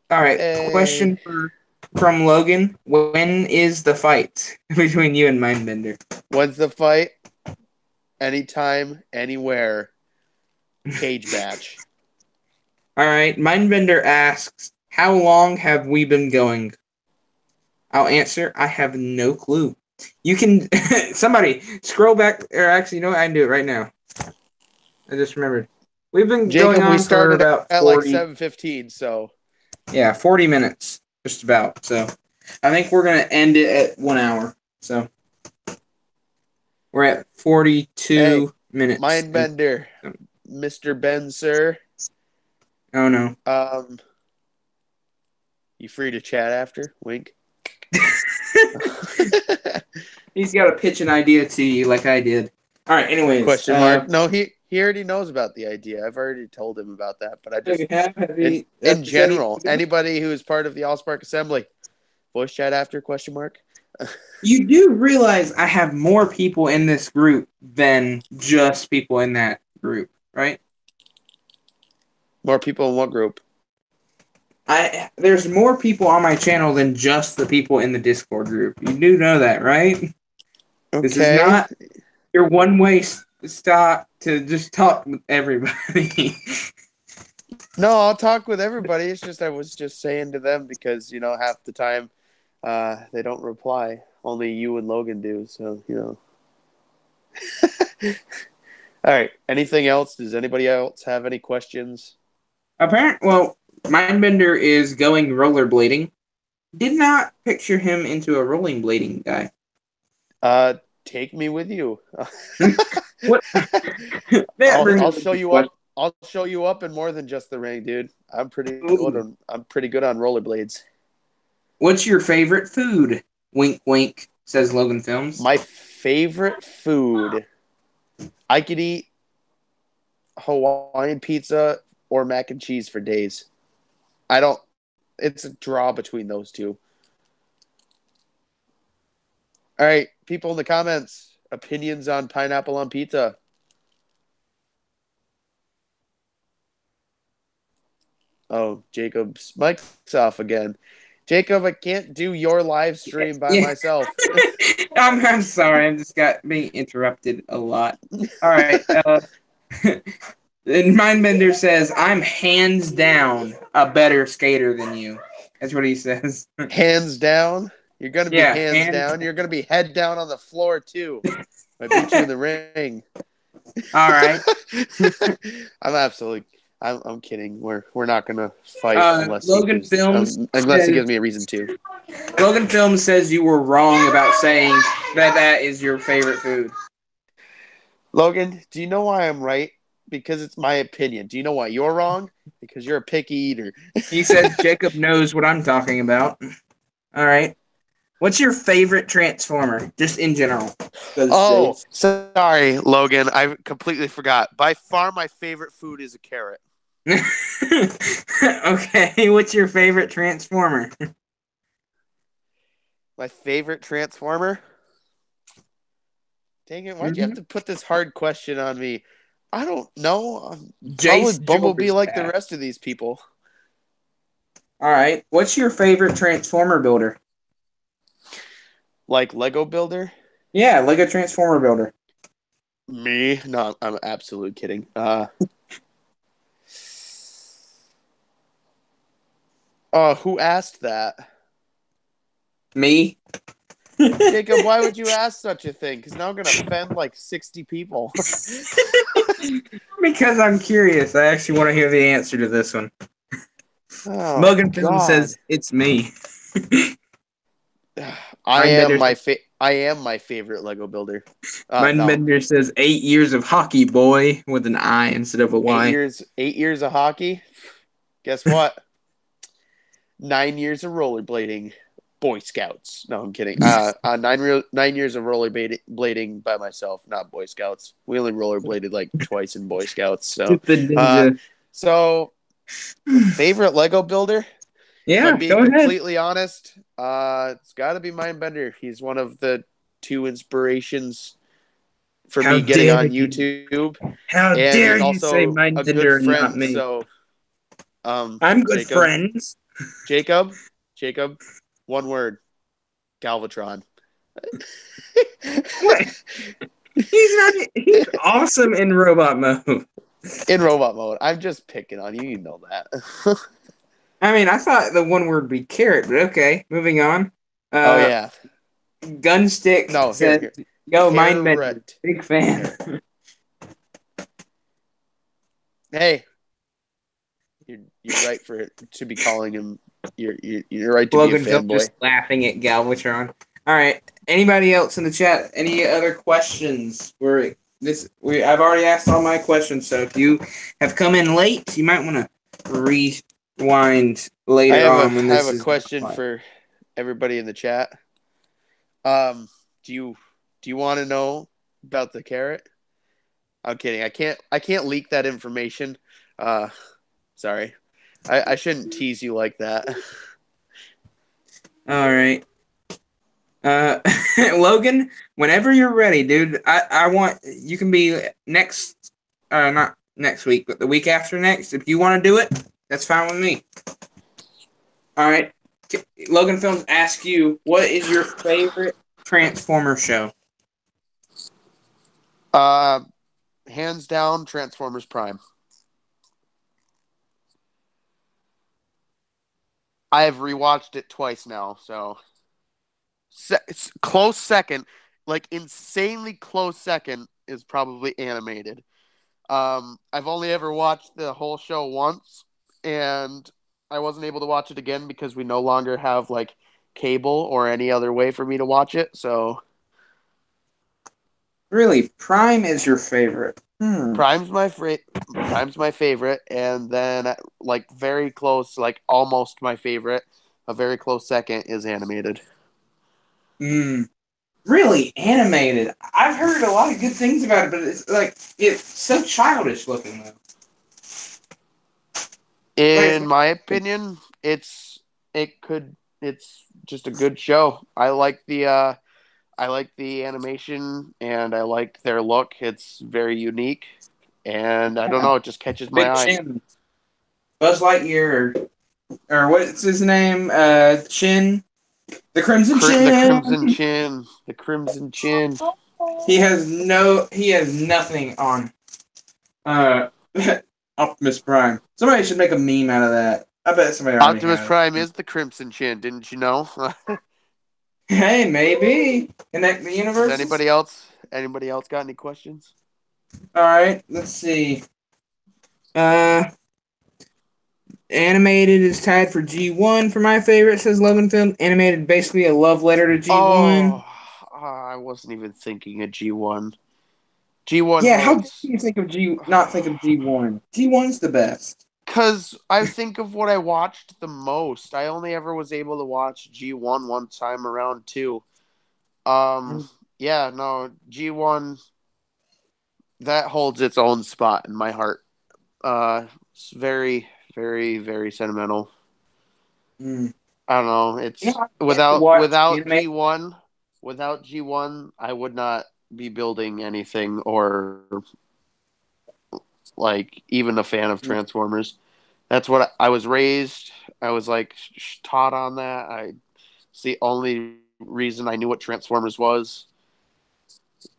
right. Hey. Question from Logan. When is the fight between you and Mindbender? When's the fight? Anytime, anywhere. Cage match. All right. Mindbender asks, how long have we been going? I'll answer, I have no clue. You can, somebody, scroll back, or actually, you know what? I can do it right now. I just remembered. We've been going Jacob, we on for started about at 40. like 7:15, so. Yeah, 40 minutes, just about. So I think we're going to end it at 1 hour. So we're at 42 minutes. Mindbender, Mr. Ben, sir. Oh, no. You free to chat after? Wink. He's got to pitch an idea to you like I did. All right, anyways. Question mark. No, he already knows about the idea. I've already told him about that. But I just, in general, anybody who is part of the Allspark Assembly, voice chat after, question mark. You do realize I have more people in this group than just people in that group, right? More people in what group? There's more people on my channel than just the people in the Discord group. You do know that, right? Okay. This is not your one-way stop to just talk with everybody. No, I'll talk with everybody. It's just I was just saying to them because, half the time they don't reply. Only you and Logan do, so, All right. Anything else? Does anybody else have any questions? Well, Mindbender is going rollerblading. Did not picture him into a rollerblading guy. Take me with you. What? I'll show you up. I'll show you up in more than just the ring, dude. I'm pretty good on rollerblades. What's your favorite food? Wink, wink, says Logan Films. My favorite food, I could eat Hawaiian pizza or mac and cheese for days. It's a draw between those two. All right, people in the comments, opinions on pineapple on pizza. Oh, Jacob's mic's off again. Jacob, I can't do your live stream by myself. I'm sorry. I just got being interrupted a lot. All right. And Mindbender says, I'm hands down a better skater than you. That's what he says. Hands down? You're going to be hands down. You're going to be head down on the floor, too. I beat you in the ring. All right. I'm I'm kidding. We're not gonna fight unless he Logan gives Films unless he gives says me a reason to. Logan Films says you were wrong about saying that is your favorite food. Logan, do you know why I'm right? Because it's my opinion. Do you know why you're wrong? Because you're a picky eater. He says Jacob knows what I'm talking about. All right. What's your favorite Transformer, just in general? Oh, sorry, Logan. I completely forgot. By far, my favorite food is a carrot. Okay, what's your favorite Transformer? My favorite Transformer? Dang it, why'd you have Mm-hmm. to put this hard question on me? I don't know. Probably Jace Bumblebee George like the Cat. rest of these people. All right. What's your favorite Transformer builder? Like Lego Builder? Yeah, Lego Transformer builder. Me? No, I'm absolutely kidding. Who asked that? Me. Jacob, why would you ask such a thing? Because now I'm going to offend like 60 people. Because I'm curious. I actually want to hear the answer to this one. Oh, Logan Film God. says it's me. I am Mindbender, my favorite Lego builder. No, Mindbender says 8 years of hockey, boy, with an I instead of a eight Y. years, 8 years of hockey. Guess what? 9 years of rollerblading, Boy Scouts. No, I'm kidding. 9 years of rollerblading by myself, not Boy Scouts. We only rollerbladed like twice in Boy Scouts. So, The uh, ninja. so favorite Lego builder. If I'm Yeah, being go ahead. completely honest, it's got to be Mindbender. He's one of the two inspirations for How me getting dare on you? YouTube, How and dare he's you say also a good Mindbender and not friend. me? So, I'm good Jacob, friends. Jacob, one word, Galvatron. What? He's not. He's awesome in robot mode. In robot mode. I'm just picking on you. You know that. I mean, I thought the one word would be carrot, but okay. Moving on. Oh Uh, yeah. Gunstick No, here, says, here. "Yo, Mindbender, Carrot. big fan." Carrot. Hey, you're right for it to be calling him. You're right to be a Logan Phil fanboy. just laughing at Galvatron. All right. Anybody else in the chat? Any other questions? I've already asked all my questions, so if you have come in late, you might want to rewind I later have a on when I have this a is question live. for everybody in the chat. Do you want to know about the carrot? I'm kidding. I can't leak that information. Uh, sorry. I shouldn't tease you like that. All right. Logan, whenever you're ready, dude, I want you can be not next week, but the week after next. If you want to do it, that's fine with me. All right. Logan Films ask you, what is your favorite Transformer show? Hands down, Transformers Prime. I have rewatched it twice now, so close second, like insanely close second, is probably animated. I've only ever watched the whole show once, and I wasn't able to watch it again because we no longer have like cable or any other way for me to watch it. So Really, Prime is your favorite. Prime's my Prime's my favorite, and then like very close, like almost my favorite. A very close second is animated. Really animated. I've heard a lot of good things about it, but it's so childish looking though. In Like, my opinion, it's just a good show. I like the animation and I like their look. It's very unique, and I don't yeah, know, it just catches my Big eye. Chin, Buzz Lightyear, or what's his name? Chin, the Crimson The Chin. Crimson Chin, the Crimson Chin. He has nothing on uh Optimus Prime. Somebody should make a meme out of that. I bet somebody already Optimus has. Prime is the Crimson Chin, didn't you know? Hey, maybe connect the Does universes. anybody else got any questions? All right, let's see. Uh, Animated is tied for G1 for my favorite, says Logan Film. Animated, basically a love letter to G1. Oh, I wasn't even thinking of G1. G1 Yeah, how can holds. you think of not think of G1? G1's the best. Because I think of what I watched the most. I only ever was able to watch G1 one time around too. Yeah, no, G1, that holds its own spot in my heart. It's very, very, very sentimental. Mm. I don't know. It's I get to watch without anime. G1, I would not be building anything or like even a fan of Transformers. That's what I was raised. I was like taught on that. It's the only reason I knew what Transformers was.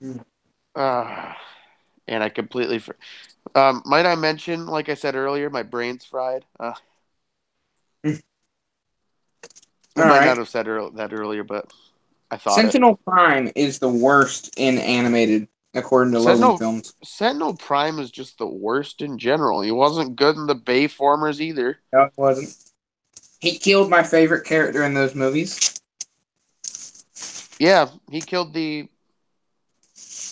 Mm. Uh, and I completely. Might I mention, like I said earlier, my brain's fried. I All might right. not have said that earlier, but I thought it. Sentinel Prime is the worst in animated, according to Logan Sentinel Films. Sentinel Prime is just the worst in general. He wasn't good in the Bayformers either. No, it wasn't. He killed my favorite character in those movies. Yeah, he killed the.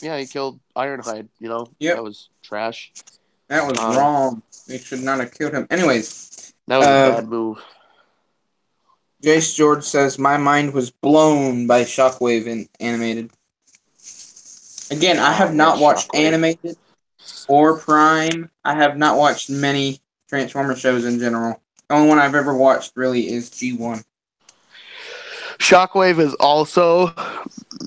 Yeah, he killed Ironhide. You know, that Yep, was trash. that was Um, wrong. They should not have killed him. Anyways, that was a bad move. Jace George says, my mind was blown by Shockwave in animated. Again, I have Yeah, not watched Shockwave. animated or Prime. I have not watched many Transformer shows in general. The only one I've ever watched really is G1. Shockwave is also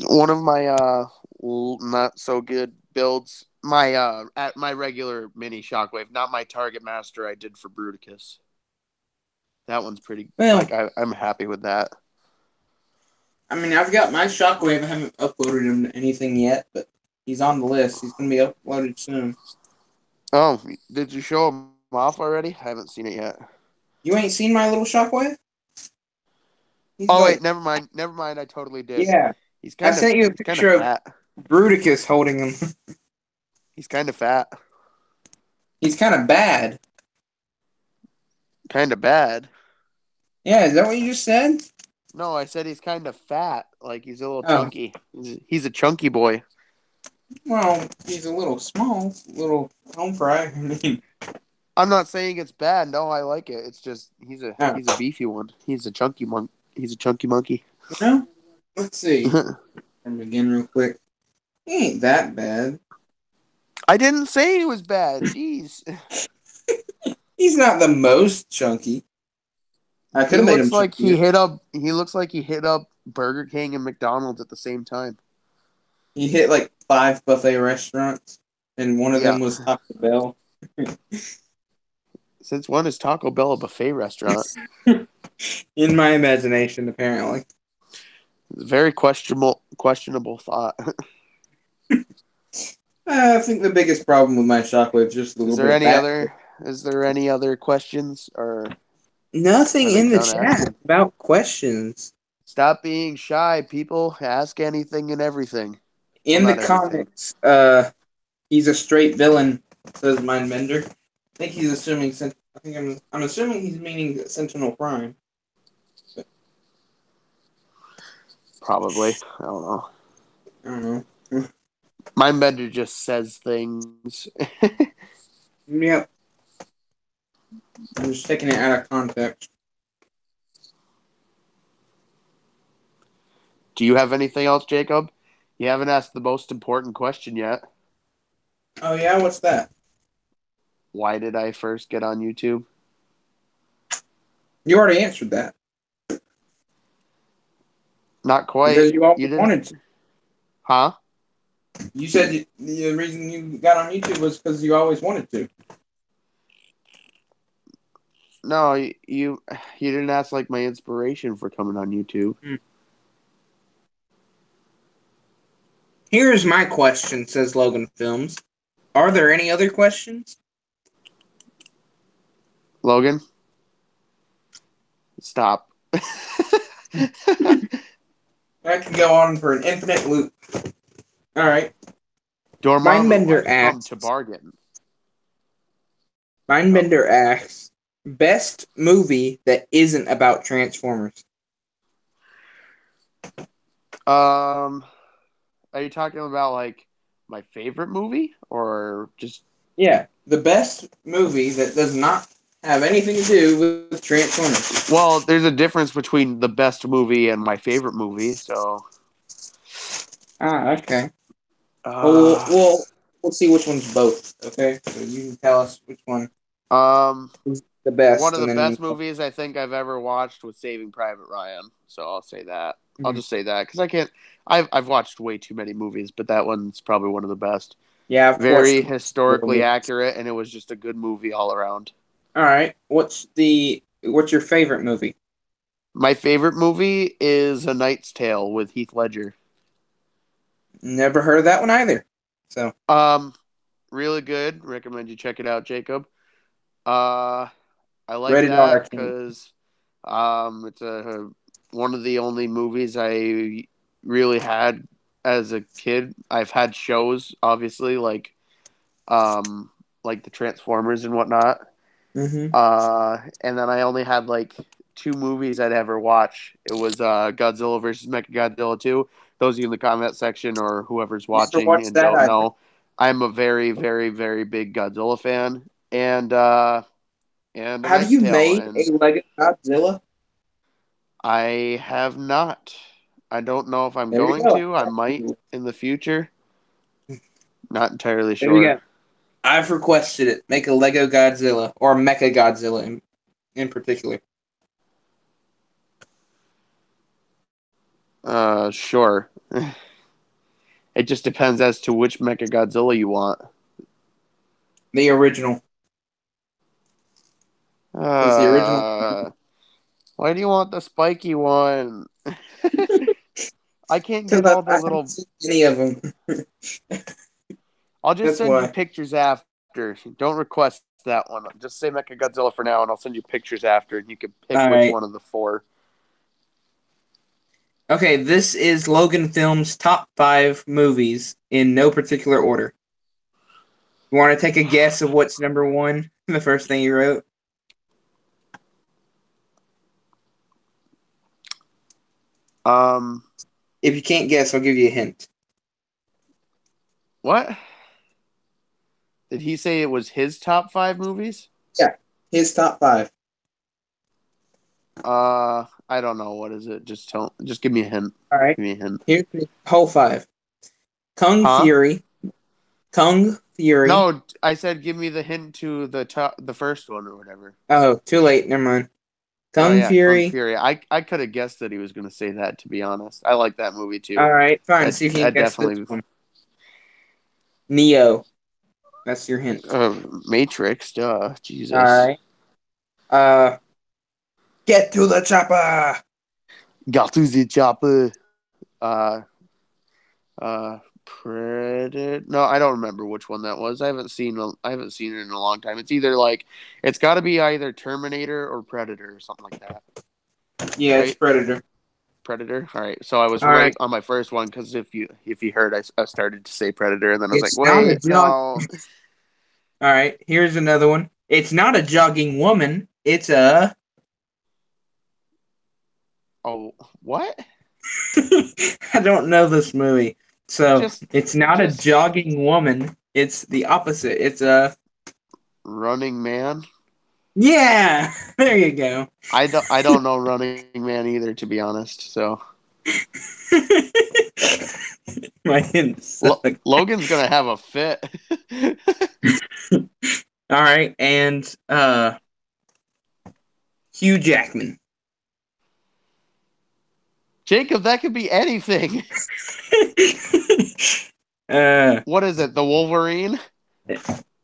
one of my not so good builds. My at my regular mini Shockwave, not my Target Master I did for Bruticus. That one's pretty. Well, Like I'm happy with that. I mean, I've got my Shockwave. I haven't uploaded him to anything yet, but he's on the list. He's going to be uploaded soon. Oh, did you show him off already? I haven't seen it yet. You ain't seen my little Shockwave? He's Oh like, wait, never mind. Never mind. I totally did. yeah. I sent you a He's kind of picture of fat. Bruticus holding him. He's kind of fat. He's kind of bad. Kind of bad. Yeah, is that what you just said? No, I said he's kind of fat. Like he's a little Oh, chunky. He's a chunky boy. well, he's a little small, little home fry. I mean, I'm not saying it's bad. No, I like it. It's just he's oh, a beefy one. He's a chunky monk. He's a chunky monkey. you know? Let's see. From begin real quick. He ain't that bad. I didn't say he was bad. Jeez. He's not the most chunky. I could He have made looks him like chunkier. he looks like he hit up Burger King and McDonald's at the same time. He hit like 5 buffet restaurants, and one of Yeah. them was Taco Bell. Since when is Taco Bell a buffet restaurant? In my imagination, apparently. It's a very questionable thought. I think the biggest problem with my Shockwave is just a little bit of back. Is there any other questions or Nothing are they in the done chat asking? about questions. Stop being shy, people. Ask anything and everything. Well, In the not everything. comics, he's a straight villain, says Mindbender. I think he's assuming. I'm assuming he's meaning Sentinel Prime. Probably. I don't know. I don't know. Mindbender just says things. Yep. I'm just taking it out of context. Do you have anything else, Jacob? You haven't asked the most important question yet. Oh yeah, what's that? Why did I first get on YouTube? You already answered that. Not quite. Because you always You didn't. wanted to. Huh? You said the reason you got on YouTube was because you always wanted to. No, you didn't ask like my inspiration for coming on YouTube. Here's my question, says Logan Films. Are there any other questions? Logan? Stop. I can go on for an infinite loop. All right. Dormammu, Mindbender I've come asks. to bargain. Mindbender asks, Best movie that isn't about Transformers. Are you talking about like my favorite movie or just? Yeah, the best movie that does not have anything to do with Transformers. Well, there's a difference between the best movie and my favorite movie, so. Ah, okay. Well, Uh, we'll see which one's both. Okay, so you can tell us which one um, is the one best, of and the then best movies I think I've ever watched was Saving Private Ryan. So I'll say that. I'll Mhm. just say that because I can't. I've watched way too many movies, but that one's probably one of the best. Yeah, I've watched. Very historically accurate, and it was just a good movie all around. All right, what's your favorite movie? My favorite movie is A Knight's Tale with Heath Ledger. Never heard of that one either. So Um, really good. Recommend you check it out, Jacob. Uh, I like rated R. I that can't. because it's a one of the only movies I really had as a kid. I've had shows, obviously, like the Transformers and whatnot. Mm-hmm. And then I only had like two movies I'd ever watch. It was Godzilla versus Mechagodzilla 2. Those of you in the comment section or whoever's Used to watching watch and that don't either. know, I'm a very, very, very big Godzilla fan. And A Have Knight's you Tale. made And a Lego Godzilla? I have not. I don't know if I'm There you going go. to. I might in the future. Not entirely There you sure. go. I've requested it. Make a Lego Godzilla or Mecha Godzilla in particular. Sure. It just depends as to which Mechagodzilla you want. The original, because the original. Uh, why do you want the spiky one? I can't Because get all I the haven't little. seen any of them. I'll just That's send you why. pictures after. Don't request that one. Just say Mechagodzilla for now, and I'll send you pictures after, and you can pick All which right. one of the four. Okay, this is Logan Films' top 5 movies in no particular order. You want to take a guess of what's number one? The first thing you wrote. Um, If you can't guess, I'll give you a hint. what did he say? It was his top five movies. Yeah, his top 5. I don't know. What is it? Just give me a hint. All right. Give me a hint. Here's the whole 5. Kung Huh? Fury. Kung Fury. No, I said give me the hint to the first one or whatever. Oh, too late. Never mind. Oh Kung yeah, Kung Fury. Fury. I could have guessed that he was going to say that. To be honest, I like that movie too. All right, fine. That See if you can that guess this definitely. one. Neo. That's your hint. Matrix. Duh. All Jesus. right. Uh, get to the chopper. Got to the chopper. Uh. Predator. No, I don't remember which one that was. I haven't seen it in a long time. It's either like it's got to be either Terminator or Predator or something like that. Yeah, it's Right? Predator. Predator. All right. So I was All right right. on my first one because if you heard, I started to say Predator and then I was like, It's not a wait, jog. no. All right. Here's another one. It's not a jogging woman. It's a. Oh, what? I don't know this movie, so Just it's not a just jogging woman. It's the opposite. It's a. Running Man. Yeah. There you go. I don't know Running Man either, to be honest. So My hints suck. Logan's gonna have a fit. All right, and Hugh Jackman. Jacob, that could be anything. uh, What is it? The Wolverine?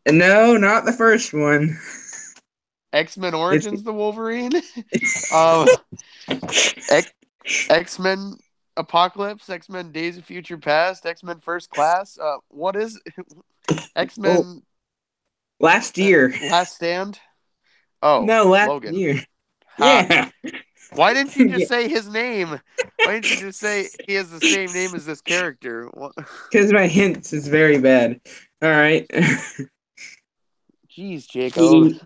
no, not the first one. X-Men It's Origins the Wolverine? Um, X-Men Apocalypse, X-Men Days of Future Past, X-Men First Class. What is oh, X-Men last year. Last Stand? Oh, No, last Logan. year. Ha. Yeah. Why didn't you Yeah, just say his name? Why didn't you just say he has the same name as this character? What? because my hints is very bad. All right. Jeez, Jacob. He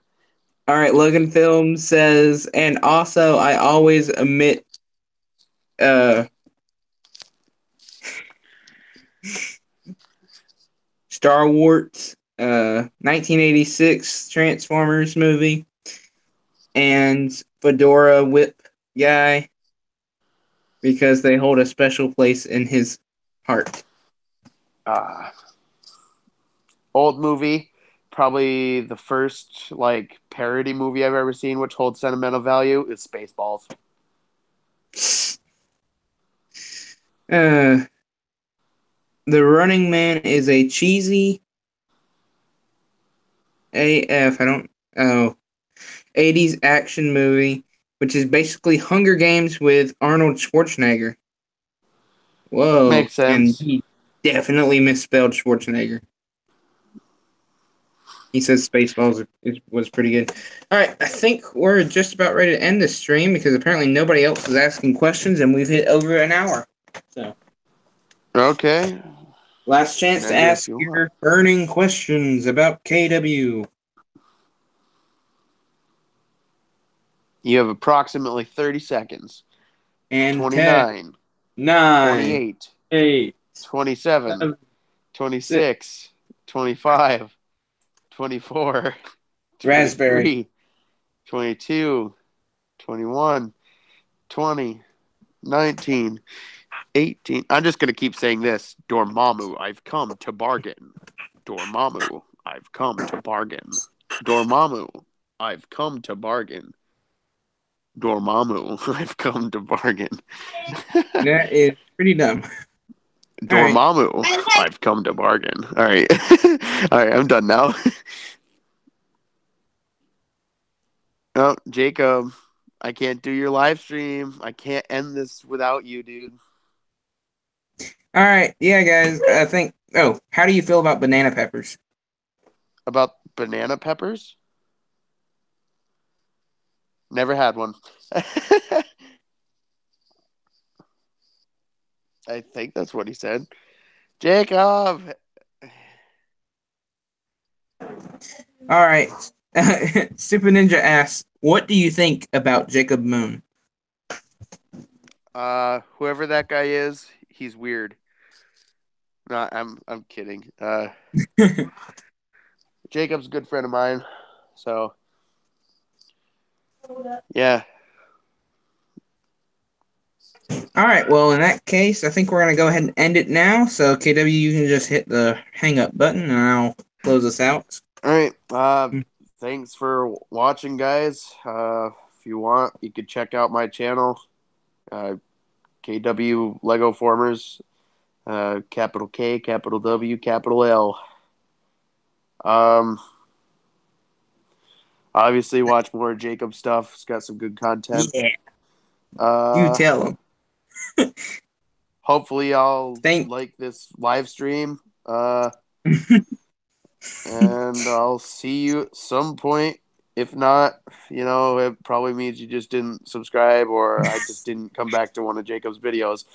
All right, Logan Film says, and also I always omit Star Wars, 1986 Transformers movie, and Fedora Whip guy because they hold a special place in his heart. Old movie, probably the first like parody movie I've ever seen, which holds sentimental value, is Spaceballs. The Running Man is a cheesy AF. I don't. Oh, 80s action movie, which is basically Hunger Games with Arnold Schwarzenegger. Whoa, Makes and sense. he definitely misspelled Schwarzenegger. He says Spaceballs was pretty good. All right, I think we're just about ready to end this stream because apparently nobody else is asking questions, and we've hit over an hour. So, Okay. last chance to End it if ask you want. your burning questions about KW. You have approximately 30 seconds. And 10, 29, 9, 28, 8, 27, 7, 6. 26, 25, 24, Raspberry. 23, 22, 21, 20, 19, 18. I'm just going to keep saying this. Dormammu, I've come to bargain. Dormammu, I've come to bargain. Dormammu, I've come to bargain. Dormammu, I've come to bargain. That is pretty dumb. All right. Dormammu, I've come to bargain. All right. All right, I'm done now. Oh, Jacob, I can't do your live stream. I can't end this without you, dude. All right. Yeah, guys. I think. Oh, how do you feel about banana peppers? About banana peppers? Never had one. I think that's what he said. Jacob! All right. Super Ninja asks, "What do you think about Jacob Moon?" Whoever that guy is, he's weird. No, I'm kidding. Jacob's a good friend of mine. So, yeah. All right. Well, in that case, I think we're gonna go ahead and end it now. So, KW, you can just hit the hang up button, and I'll close us out. All right. Thanks for watching, guys. If you want, you could check out my channel, KW Legoformers, capital K, capital W, capital L. Obviously, watch more Jacob stuff. It's got some good content. Yeah. You tell him. Hopefully, I'll Thank. like this live stream. And I'll see you at some point. If not, it probably means you just didn't subscribe or I just didn't come back to one of Jacob's videos.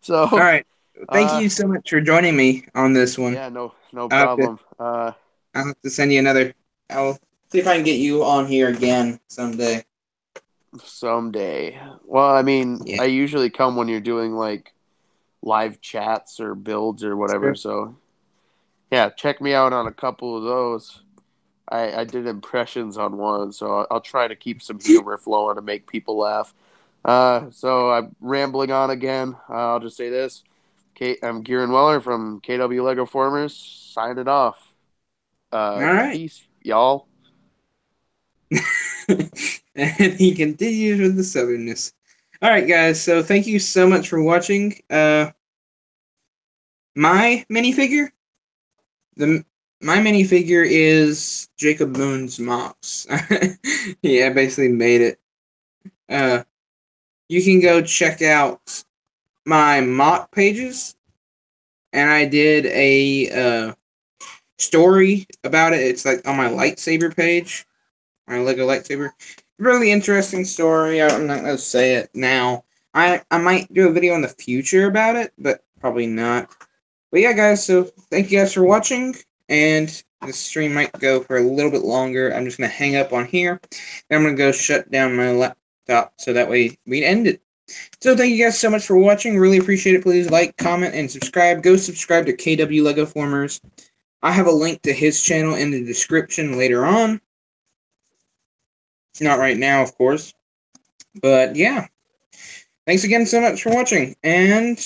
So, All right. Thank you so much for joining me on this one. yeah, no I'll have to, problem. I'll have to send you another. I'll see if I can get you on here again someday. Someday. Well, I mean, Yeah. I usually come when you're doing like live chats or builds or whatever. Sure. So, yeah, check me out on a couple of those. I did impressions on one, so I'll try to keep some humor flowing to make people laugh. So I'm rambling on again. I'll just say this. I'm Kieran Weller from KW Legoformers, signing off. All right. Peace, y'all. And he continues with the southernness. All right, guys. So thank you so much for watching. My minifigure. My minifigure is Jacob Moon's Mox. Yeah, I basically made it. You can go check out my mock pages, and I did a story about it. It's like on my lightsaber page, my Lego lightsaber. Really interesting story. I'm not gonna say it now. I might do a video in the future about it, but probably not. But yeah, guys. So thank you guys for watching, and this stream might go for a little bit longer. I'm just going to hang up on here. And I'm going to go shut down my laptop so that way we can end it. So thank you guys so much for watching. Really appreciate it. Please like, comment, and subscribe. Go subscribe to KW Legoformers. I have a link to his channel in the description later on. Not right now, of course. But yeah. Thanks again so much for watching. And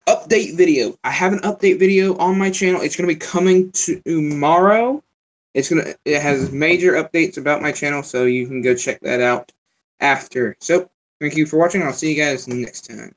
update video. I have an update video on my channel. It's going to be coming tomorrow. It has major updates about my channel, so you can go check that out after. So, thank you for watching. I'll see you guys next time.